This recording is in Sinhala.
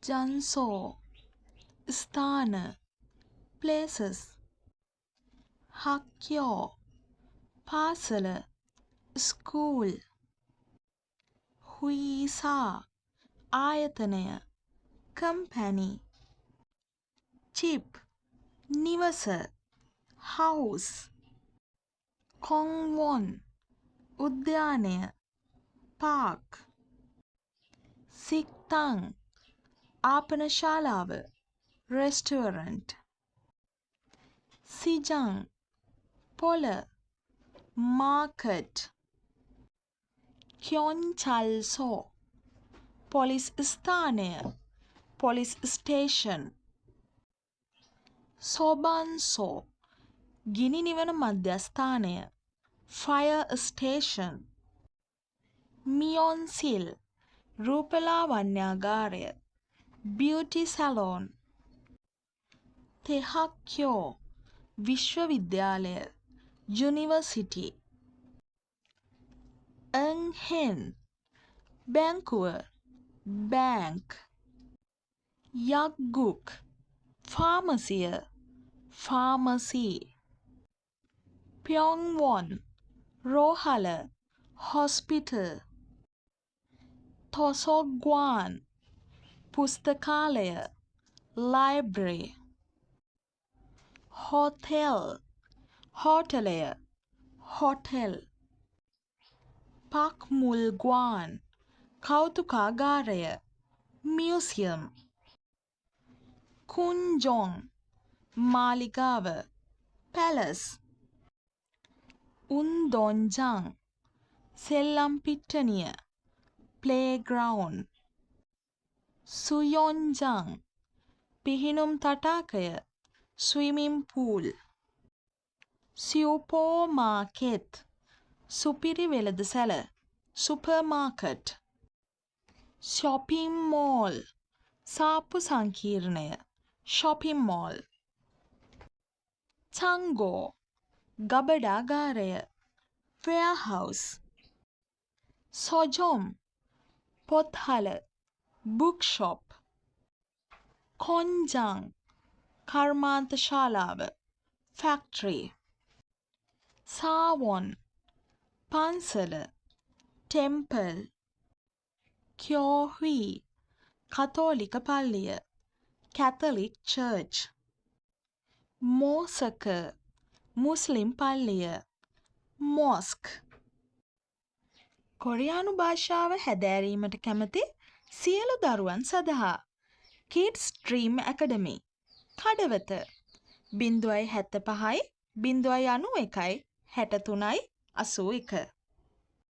ජන්සෝ ස්ථාන places. හක්යෝ පාසල school. හුයිසා ආයතනය company. චිප් නිවස house. කොන්වොන් උද්‍යානය park. සික්තං ආපනශාලාව restaurant. සිජං පොළ market. කියොන්චල්සෝ පොලිස් ස්ථානය police station. සොබන්සෝ ගිනි නිවන මධ්‍යස්ථානය fire station. මියොන්සිල් රූපලාවන්‍යාගාරය beauty salon. තෙහක්යෝ විශ්වවිද්‍යාලය university. එන්හෙන් බැංකුව bank. යක්ගුක් ෆාමසිය pharmacy. ප්යොන්වොන් රෝහල hospital. තොසොග්වාන් පුස්තකාලය library. හොතෙල් හෝටලය hotel. පක්මුල්ග්වාන් කෞතුකාගාරය museum. කුන්ජොන් මාලිගාව palace. උන්දොන්ජං සෙල්ලම් පිට්ටනිය playground. සුයොන්ජං පිහිනුම් තටාකය swimming pool. සියුපෝ මාකෙත් සුපිරි වෙළඳසැල supermarket. shopping mall සාප්පු සංකීර්ණය shopping mall. චංගෝ ගබඩාගාරය warehouse. සොජොම් පොත්හල bookshop. කොන්ජං කර්මාන්තශාලාව factory. සාවොන් පන්සල temple. කියෝහුයි කතෝලික පල්ලිය catholic church. මෝසක මුස්ලිම් පල්ලිය mosque. කොරියානු භාෂාව හැදෑරීමට කැමති සියලු දරුවන් සඳහා Kids Dream Academy කඩවත 075 091 63 81